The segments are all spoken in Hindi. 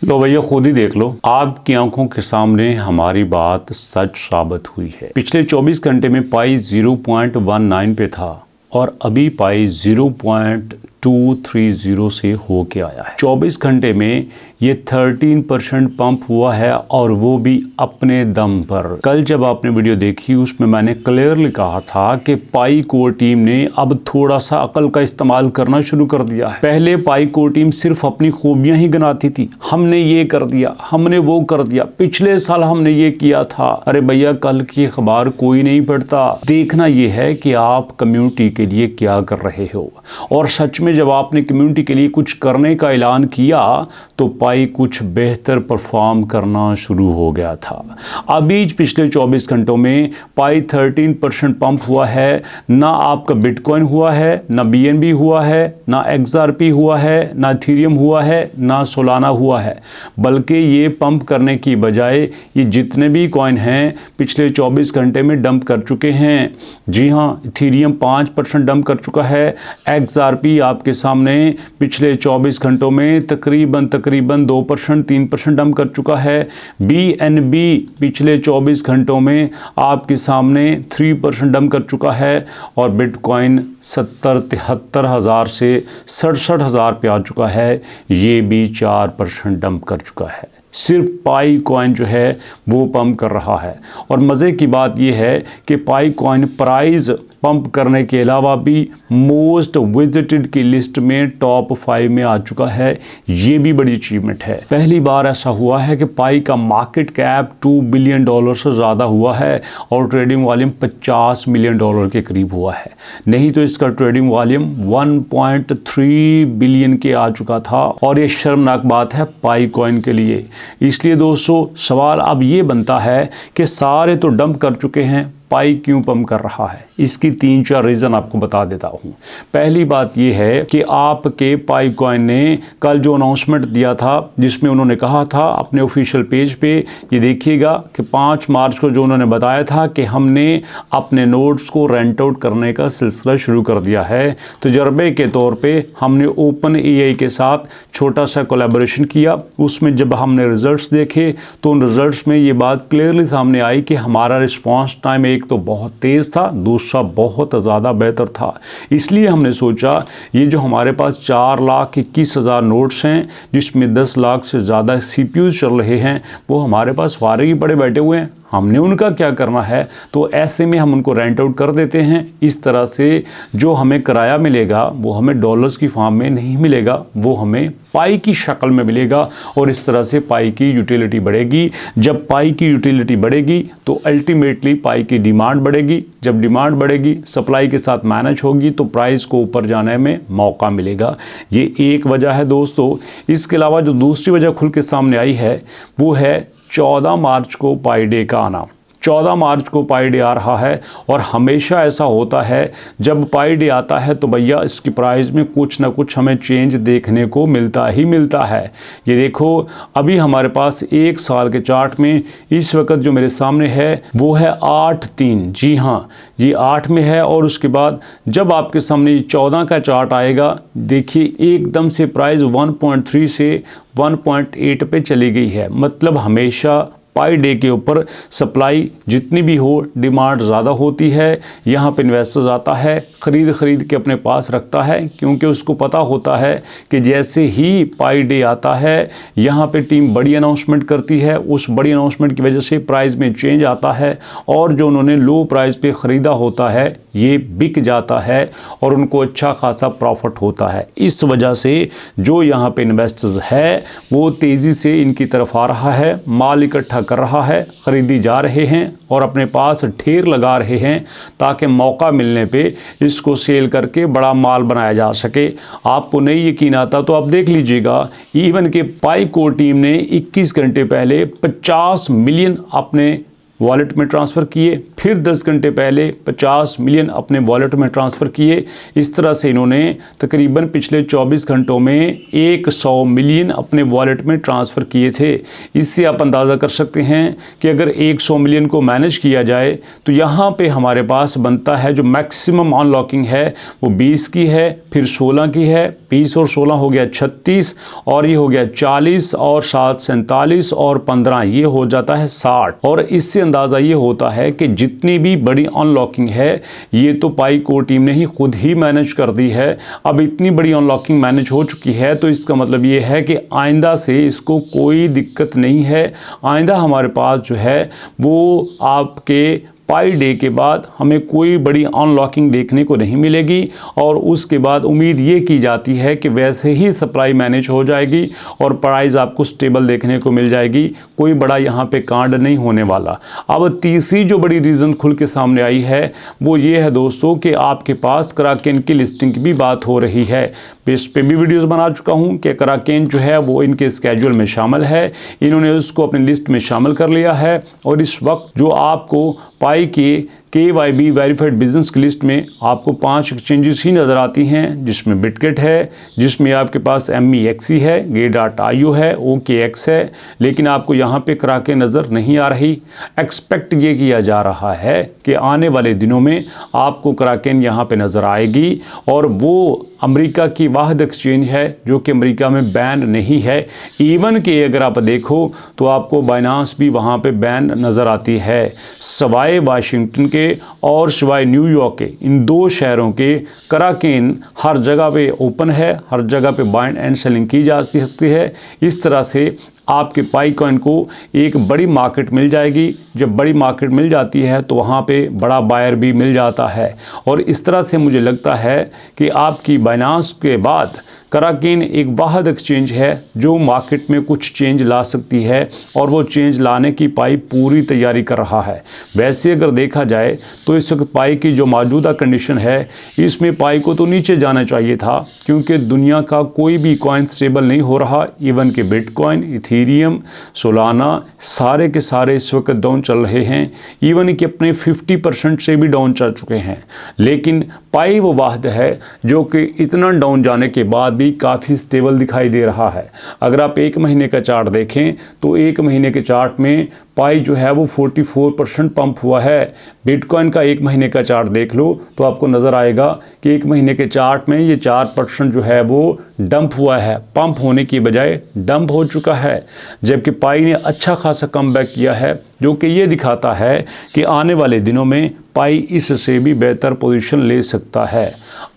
लो भैया खुद ही देख लो, आपकी आंखों के सामने हमारी बात सच साबित हुई है। पिछले 24 घंटे में पाई 0.19 पे था और अभी पाई 0.230 से होके आया है। 24 घंटे में ये 13% पंप हुआ है और वो भी अपने दम पर। कल जब आपने वीडियो देखी उसमें मैंने क्लियरली कहा था कि पाई कोर टीम ने अब थोड़ा सा अकल का इस्तेमाल करना शुरू कर दिया है। पहले पाई कोर टीम सिर्फ अपनी खूबियां ही गिनाती थी, हमने ये कर दिया, हमने वो कर दिया, पिछले साल हमने ये किया था। अरे भैया कल की अखबार कोई नहीं पढ़ता। देखना ये है कि आप कम्युनिटी के लिए क्या कर रहे हो, और सच में जब आपने कम्युनिटी के लिए कुछ करने का ऐलान किया तो पाई कुछ बेहतर परफॉर्म करना शुरू हो गया था। अभी पिछले 24 घंटों में पाई 13% पंप हुआ है। ना आपका बिटकॉइन हुआ है, ना बीएनबी हुआ है, ना एक्सआरपी हुआ है, ना इथेरियम हुआ है, ना सोलाना हुआ है, बल्कि ये पंप करने की बजाय ये जितने भी कॉइन हैं पिछले 24 घंटे में डंप कर चुके हैं। जी हाँ, इथेरियम 5% डंप कर चुका है। एक्सआरपी आपके सामने पिछले 24 घंटों में तकरीबन 2% 3% डंप कर चुका है। बीएनबी पिछले 24 घंटों में आपके सामने 3% डंप कर चुका है और बिटकॉइन 70-73 हज़ार से 67 हज़ार पे आ चुका है, ये भी 4% डंप कर चुका है। सिर्फ पाई कॉइन जो है वो पंप कर रहा है। और मज़े की बात यह है कि पाई कॉइन प्राइस पंप करने के अलावा भी मोस्ट विजिटेड की लिस्ट में टॉप 5 में आ चुका है। ये भी बड़ी अचीवमेंट है। पहली बार ऐसा हुआ है कि पाई का मार्केट कैप $2 बिलियन से ज़्यादा हुआ है और ट्रेडिंग वॉल्यूम $50 मिलियन के करीब हुआ है। नहीं तो इसका ट्रेडिंग वॉल्यूम 1.3 बिलियन के आ चुका था, और ये शर्मनाक बात है पाई कॉइन के लिए। इसलिए दोस्तों सवाल अब ये बनता है कि सारे तो डंप कर चुके हैं, पाई क्यों पंप कर रहा है? इसकी 3-4 रीज़न आपको बता देता हूँ। पहली बात यह है कि आपके पाई कॉइन ने कल जो अनाउंसमेंट दिया था जिसमें उन्होंने कहा था अपने ऑफिशियल पेज पे, ये देखिएगा कि 5 मार्च को जो उन्होंने बताया था कि हमने अपने नोड्स को रेंट आउट करने का सिलसिला शुरू कर दिया है। तजर्बे के तौर पे हमने ओपन एआई के साथ छोटा सा कोलैबोरेशन किया। उसमें जब हमने रिजल्ट्स देखे तो उन रिजल्ट्स में ये बात क्लियरली सामने आई कि हमारा रिस्पॉन्स टाइम एक तो बहुत तेज़ था, दूसरा बहुत ज़्यादा बेहतर था। इसलिए हमने सोचा ये जो हमारे पास 4,21,000 नोड्स हैं जिसमें 10 लाख से ज़्यादा सीपीयूज़ चल रहे हैं, वो हमारे पास फारिग ही पड़े बैठे हुए हैं, हमने उनका क्या करना है? तो ऐसे में हम उनको रेंट आउट कर देते हैं। इस तरह से जो हमें किराया मिलेगा वो हमें डॉलर्स की फॉर्म में नहीं मिलेगा, वो हमें पाई की शक्ल में मिलेगा, और इस तरह से पाई की यूटिलिटी बढ़ेगी। जब पाई की यूटिलिटी बढ़ेगी तो अल्टीमेटली पाई की डिमांड बढ़ेगी। जब डिमांड बढ़ेगी, सप्लाई के साथ मैनेज होगी, तो प्राइस को ऊपर जाने में मौका मिलेगा। ये एक वजह है दोस्तों। इसके अलावा जो दूसरी वजह खुल के सामने आई है वो है 14 मार्च को पाई डे का आना। 14 मार्च को पाई डे आ रहा है, और हमेशा ऐसा होता है जब पाई डे आता है तो भैया इसकी प्राइस में कुछ ना कुछ हमें चेंज देखने को मिलता ही मिलता है। ये देखो अभी हमारे पास 1 साल के चार्ट में इस वक्त जो मेरे सामने है वो है 8-3। जी हाँ, ये 8 में है, और उसके बाद जब आपके सामने 14 का चार्ट आएगा, देखिए एकदम से प्राइस 1.3 से 1.8 पे चली गई है। मतलब हमेशा पाई डे के ऊपर सप्लाई जितनी भी हो, डिमांड ज़्यादा होती है। यहाँ पे इन्वेस्टर्स आता है, ख़रीद के अपने पास रखता है, क्योंकि उसको पता होता है कि जैसे ही पाई डे आता है यहाँ पे टीम बड़ी अनाउंसमेंट करती है। उस बड़ी अनाउंसमेंट की वजह से प्राइस में चेंज आता है, और जो उन्होंने लो प्राइस पे ख़रीदा होता है ये बिक जाता है और उनको अच्छा खासा प्रॉफिट होता है। इस वजह से जो यहाँ पे इन्वेस्टर्स है वो तेज़ी से इनकी तरफ आ रहा है, माल इकट्ठा कर रहा है, ख़रीदी जा रहे हैं और अपने पास ढेर लगा रहे हैं ताकि मौका मिलने पे इसको सेल करके बड़ा माल बनाया जा सके। आपको नहीं यकीन आता तो आप देख लीजिएगा, इवन के पाई कोर टीम ने 21 घंटे पहले 50 मिलियन अपने वॉलेट में ट्रांसफ़र किए, फिर 10 घंटे पहले 50 मिलियन अपने वॉलेट में ट्रांसफ़र किए। इस तरह से इन्होंने तकरीबन पिछले 24 घंटों में 100 मिलियन अपने वॉलेट में ट्रांसफ़र किए थे। इससे आप अंदाज़ा कर सकते हैं कि अगर 100 मिलियन को मैनेज किया जाए तो यहाँ पे हमारे पास बनता है जो मैक्सिमम अनलॉकिंग है वो 20 की है, फिर 16 की है, 20 और 16 हो गया 36, और ये हो गया 40, और 7 47, और 15 ये हो जाता है 60। और इससे अंदाज़ा ये होता है कि जितनी भी बड़ी अनलॉकिंग है ये तो पाई कोर टीम ने ही खुद ही मैनेज कर दी है। अब इतनी बड़ी अनलॉकिंग मैनेज हो चुकी है तो इसका मतलब ये है कि आइंदा से इसको कोई दिक्कत नहीं है। आइंदा हमारे पास जो है वो आपके पाई डे के बाद हमें कोई बड़ी अनलॉकिंग देखने को नहीं मिलेगी, और उसके बाद उम्मीद ये की जाती है कि वैसे ही सप्लाई मैनेज हो जाएगी और प्राइस आपको स्टेबल देखने को मिल जाएगी। कोई बड़ा यहाँ पे कांड नहीं होने वाला। अब तीसरी जो बड़ी रीज़न खुल के सामने आई है वो ये है दोस्तों कि आपके पास कराकेन की लिस्टिंग की भी बात हो रही है। इस पे भी वीडियोज़ बना चुका हूँ कि कराकेन जो है वो इनके स्केड्यूल में शामिल है, इन्होंने उसको अपनी लिस्ट में शामिल कर लिया है। और इस वक्त जो आपको पाई के KYB वेरीफाइड बिजनेस की लिस्ट में आपको 5 एक्सचेंजेस ही नज़र आती हैं, जिसमें बिटगेट है, जिसमें आपके पास MEXC है, Gate.io है, OKX है, लेकिन आपको यहाँ पे कराकेन नज़र नहीं आ रही। एक्सपेक्ट ये किया जा रहा है कि आने वाले दिनों में आपको कराकेन यहाँ पे नज़र आएगी, और वो अमेरिका की वाहिद एक्सचेंज है जो कि अमेरिका में बैन नहीं है। इवन कि अगर आप देखो तो आपको बाइनांस भी वहाँ पे बैन नज़र आती है। सवाए वाशिंगटन के और सिवाय न्यूयॉर्क के इन 2 शहरों के कराकेन हर जगह पे ओपन है, हर जगह पे बाइंड एंड सेलिंग की जा सकती है। इस तरह से आपके पाई कॉइन को एक बड़ी मार्केट मिल जाएगी। जब बड़ी मार्केट मिल जाती है तो वहाँ पे बड़ा बायर भी मिल जाता है, और इस तरह से मुझे लगता है कि आपकी बाइनांस के बाद कराकेन एक वाहिद एक्सचेंज है जो मार्केट में कुछ चेंज ला सकती है, और वो चेंज लाने की पाई पूरी तैयारी कर रहा है। वैसे अगर देखा जाए तो इस वक्त पाई की जो मौजूदा कंडीशन है इसमें पाई को तो नीचे जाना चाहिए था, क्योंकि दुनिया का कोई भी कॉइन स्टेबल नहीं हो रहा। इवन के बिटकॉइन, इथेरियम, सोलाना सारे के सारे इस वक्त डाउन चल रहे हैं। इवन कि अपने 50% से भी डाउन चल चुके हैं। लेकिन पाई वो वाहिद है जो कि इतना डाउन जाने के बाद भी काफ़ी स्टेबल दिखाई दे रहा है। अगर आप 1 महीने का चार्ट देखें तो 1 महीने के चार्ट में पाई जो है वो 44% पंप हुआ है। बिटकॉइन का 1 महीने का चार्ट देख लो तो आपको नज़र आएगा कि 1 महीने के चार्ट में ये 4% जो है वो डंप हुआ है, पंप होने की बजाय डंप हो चुका है। जबकि पाई ने अच्छा खासा कमबैक किया है, जो कि ये दिखाता है कि आने वाले दिनों में पाई इससे भी बेहतर पोजीशन ले सकता है।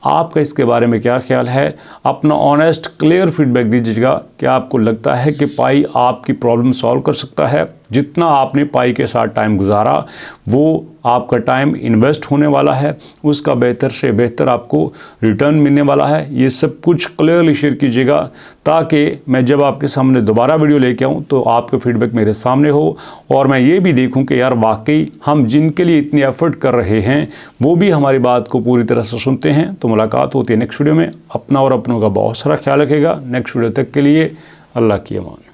आपका इसके बारे में क्या ख्याल है? अपना ऑनेस्ट क्लियर फीडबैक दीजिएगा। क्या आपको लगता है कि पाई आपकी प्रॉब्लम सॉल्व कर सकता है? जितना आपने पाई के साथ टाइम गुजारा वो आपका टाइम इन्वेस्ट होने वाला है, उसका बेहतर से बेहतर आपको रिटर्न मिलने वाला है। ये सब कुछ क्लियरली शेयर कीजिएगा ताकि मैं जब आपके सामने दोबारा वीडियो लेके आऊँ तो आपका फीडबैक मेरे सामने हो, और मैं ये भी देखूँ कि यार वाकई हम जिनके लिए इतनी एफर्ट कर रहे हैं वो भी हमारी बात को पूरी तरह से सुनते हैं। तो मुलाकात होती है नेक्स्ट वीडियो में। अपना और अपनों का बहुत सारा ख्याल रखेगा। नेक्स्ट वीडियो तक के लिए अल्लाह की अमान।